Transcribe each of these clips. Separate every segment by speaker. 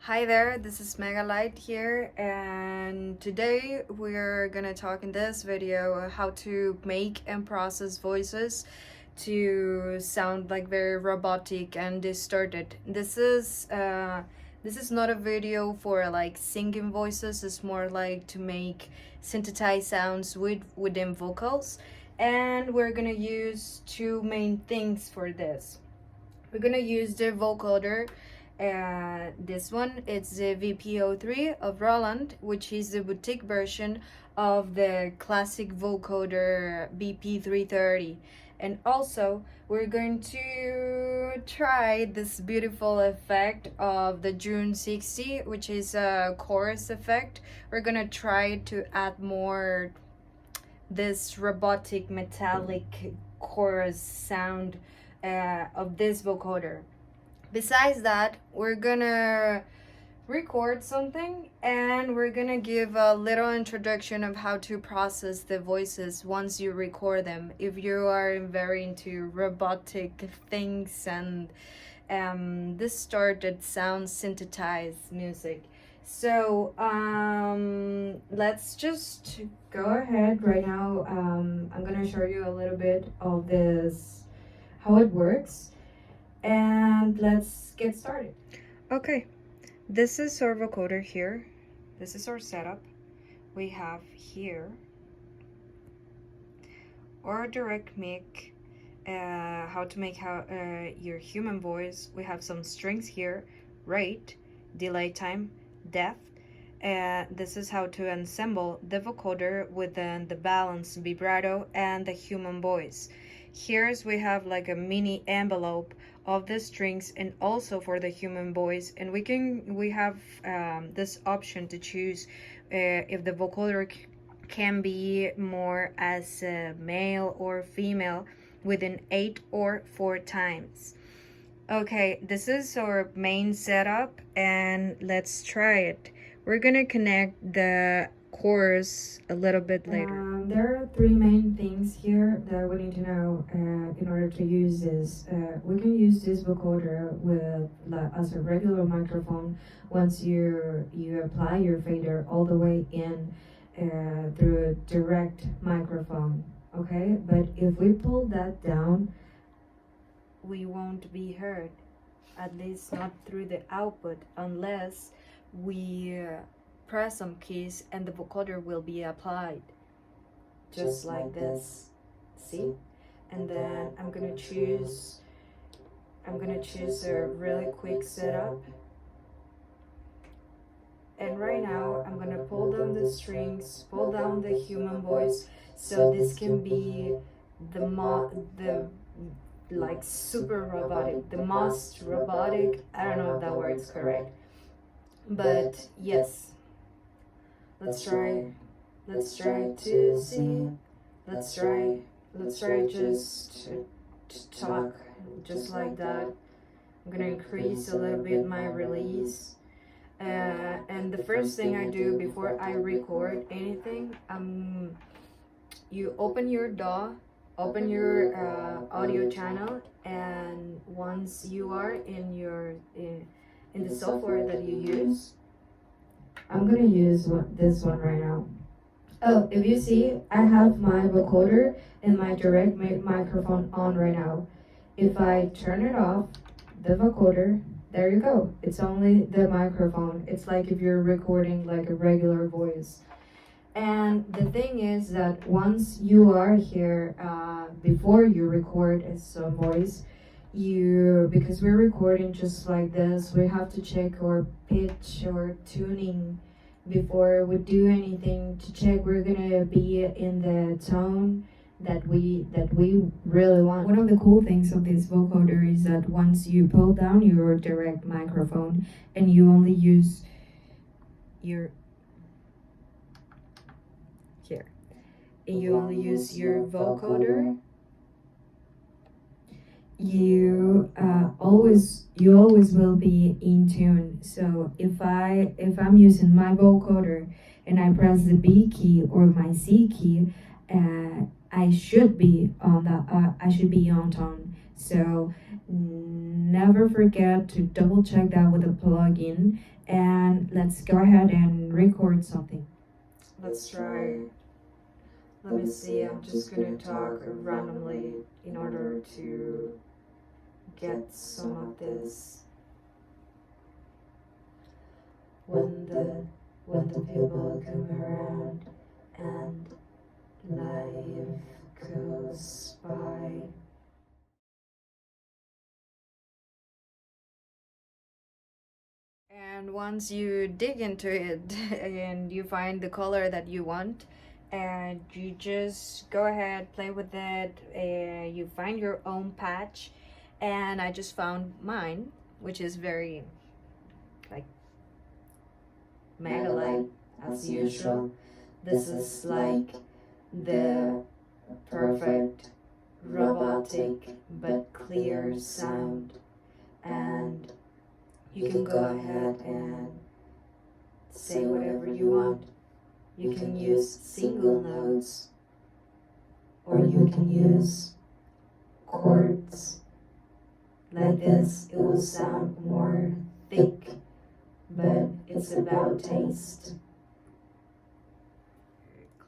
Speaker 1: Hi there, this is Megalight here, and today we're gonna talk in this video how to make and process voices to sound like very robotic and distorted. This is not a video for like singing voices. It's more like to make synthesized sounds within vocals, and we're gonna use two main things for this. We're gonna use the vocoder. This one it's the VPO3 of Roland, which is the boutique version of the classic vocoder BP330. And also we're going to try this beautiful effect of the June 60, which is a chorus effect. We're gonna try to add more this robotic metallic chorus sound of this vocoder. Besides that, we're gonna record something and we're gonna give a little introduction of how to process the voices once you record them, if you are very into robotic things and distorted sound synthesized music. So let's just go ahead right now. I'm gonna show you a little bit of this, how it works, and let's get started. Okay, this is our vocoder here. This is our setup. We have here our direct mic, how to make your human voice. We have some strings here, rate, delay time, depth. This is how to assemble the vocoder within the balance, vibrato, and the human voice. Here's we have like a mini envelope of the strings and also for the human voice, and we have this option to choose if the vocoder can be more as a male or female within 8 or 4 times. Okay, this is our main setup and let's try it. We're gonna connect the chorus a little bit later. There are three main things here that we need to know in order to use this. We can use this vocoder with as a regular microphone once you apply your fader all the way in through a direct microphone. Okay, but if we pull that down, we won't be heard, at least not through the output, unless we press some keys and the vocoder will be applied just like this. See? And then I'm gonna choose a really quick setup, and right now I'm gonna pull down the strings, pull down the human voice, so this can be the like super robotic, the most robotic. I don't know if that word's correct, but yes. Let's try to see. Let's try just to talk just like that. I'm gonna increase a little bit my release. And the first thing I do before I record anything, you open your DAW, open your audio channel, and once you are in the software that you use, I'm gonna use this one right now. Oh, if you see, I have my vocoder and my direct microphone on right now. If I turn it off, the vocoder, there you go. It's only the microphone. It's like if you're recording like a regular voice. And the thing is that once you are here, before you record some voice, because we're recording just like this, we have to check our pitch or tuning before we do anything, to check we're gonna be in the tone that we really want. One of the cool things of this vocoder is that once you pull down your direct microphone and you only use your here, and you only use your vocoder, you always will be in tune. So if I'm using my vocoder and I press the B key or my C key, I should be on tone. So never forget to double check that with a plugin, and let's go ahead and record something. Let's try. Let me see, I'm just gonna talk randomly in order to get some of this. When the people come around and life goes by. And once you dig into it and you find the color that you want, and you just go ahead, play with it, you find your own patch. And I just found mine, which is very like Megalight as usual. This is like the perfect robotic but clear sound, and you can go ahead and say whatever you want. You can use single notes, or you can use chords. Like this, it will sound more thick, but it's about taste.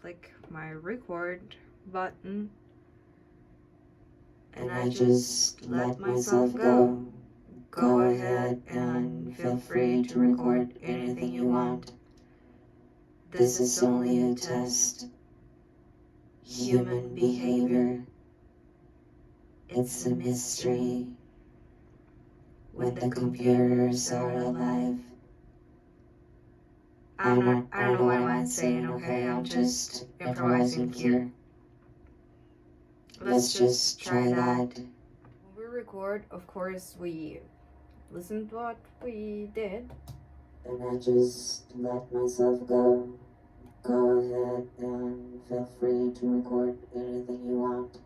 Speaker 1: Click my record button, and I just let myself go. Go ahead and feel free to record anything you want. This is only a test. Human behavior, it's a mystery. When the computers are alive. I don't know what I'm saying, okay? I'm just improvising here. Let's just try that. When we record, of course, we listen to what we did. And I just let myself go. Go ahead and feel free to record anything you want.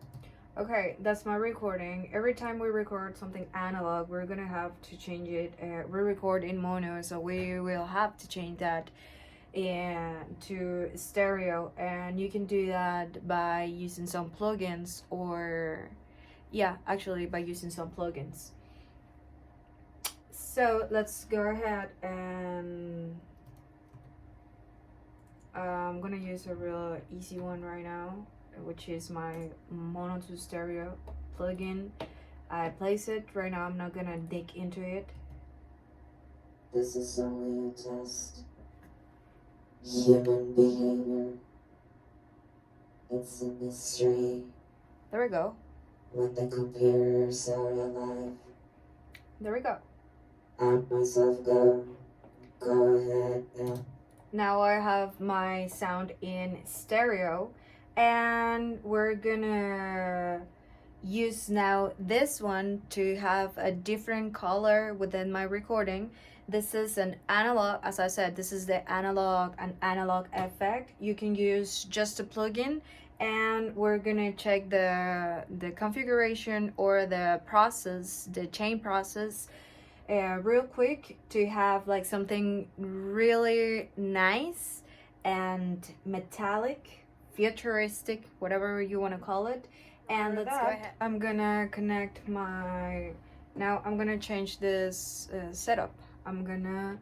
Speaker 1: Okay, that's my recording. Every time we record something analog, we're gonna have to change it. We record in mono, so we will have to change that to stereo, and you can do that by using some plugins, or yeah, actually by using some plugins. So let's go ahead and I'm gonna use a real easy one right now, which is my mono to stereo plugin. I place it right now. I'm not gonna dig into it. This is only a test. Human behavior, it's a mystery. There we go. When the computers are alive. There we go. Let myself go. Go ahead now. Now I have my sound in stereo, and we're gonna use now this one to have a different color within my recording. This is an analog, as I said, this is the analog effect. You can use just a plugin, and we're gonna check the configuration or the process, the chain process, real quick, to have like something really nice and metallic, futuristic, whatever you want to call it. And let's go ahead. I'm gonna connect my, now I'm gonna change this setup. I'm gonna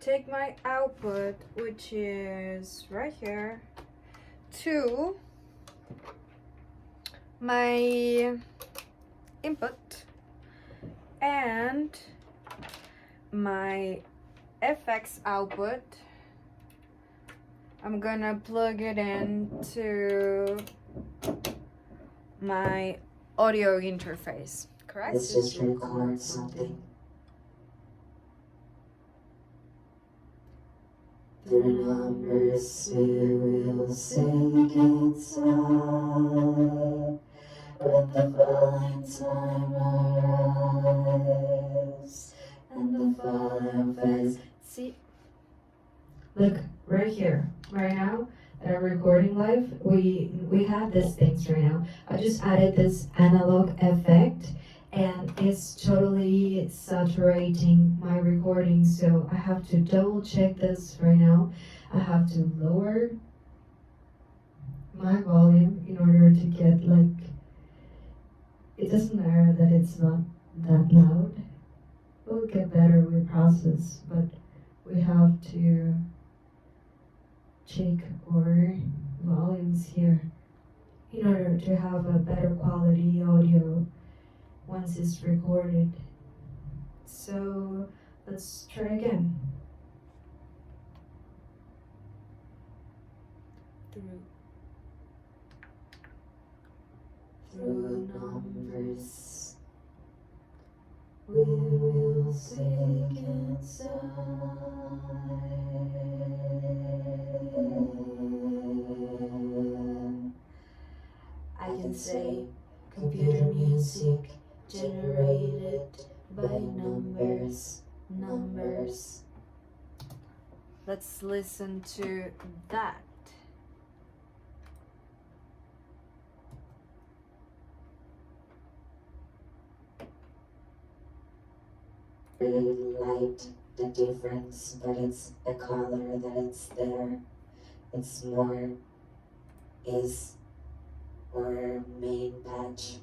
Speaker 1: take my output, which is right here, to my input, and my FX output, I'm gonna plug it into my audio interface, correct? Let's just record something. The numbers we will sing inside when the falling time arrives and the falling fades. See, look right here, right now that I'm recording live. We have these things right now. I just added this analog effect, and it's totally saturating my recording, so I have to double check this right now. I have to lower my volume in order to get, like, it doesn't matter that it's not that loud. It will get better with process, but we have to check our volumes here in order to have a better quality audio once it's recorded. So let's try again. Through numbers we will sink inside. I can say computer music generated by numbers. Let's listen to that. Really light the difference, but it's the color that it's there. It's more is our main patch.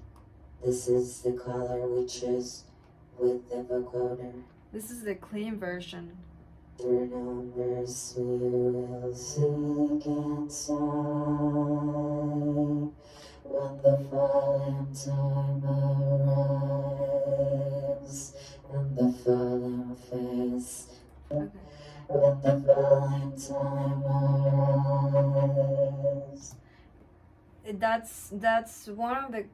Speaker 1: This is the color we choose with the vocoder. This is the clean version. Through numbers we will sink inside. When the falling time arrives, and the falling face. Okay. When the falling time arrives. That's one of the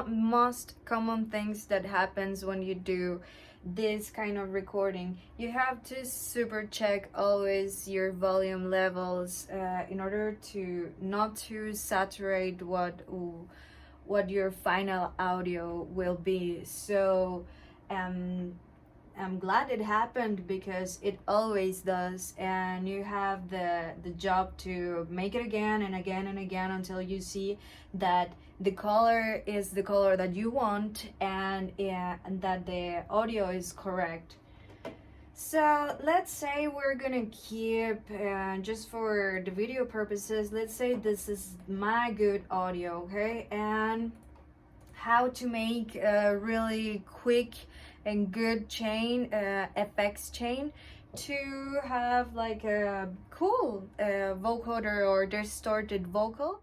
Speaker 1: most common things that happens when you do this kind of recording. You have to super check always your volume levels in order to not to saturate what your final audio will be. So I'm glad it happened, because it always does, and you have the job to make it again and again and again until you see that the color is the color that you want, and that the audio is correct. So let's say we're gonna keep, just for the video purposes, let's say this is my good audio, okay? And how to make a really quick and good chain, effects chain, to have like a cool vocoder or distorted vocal.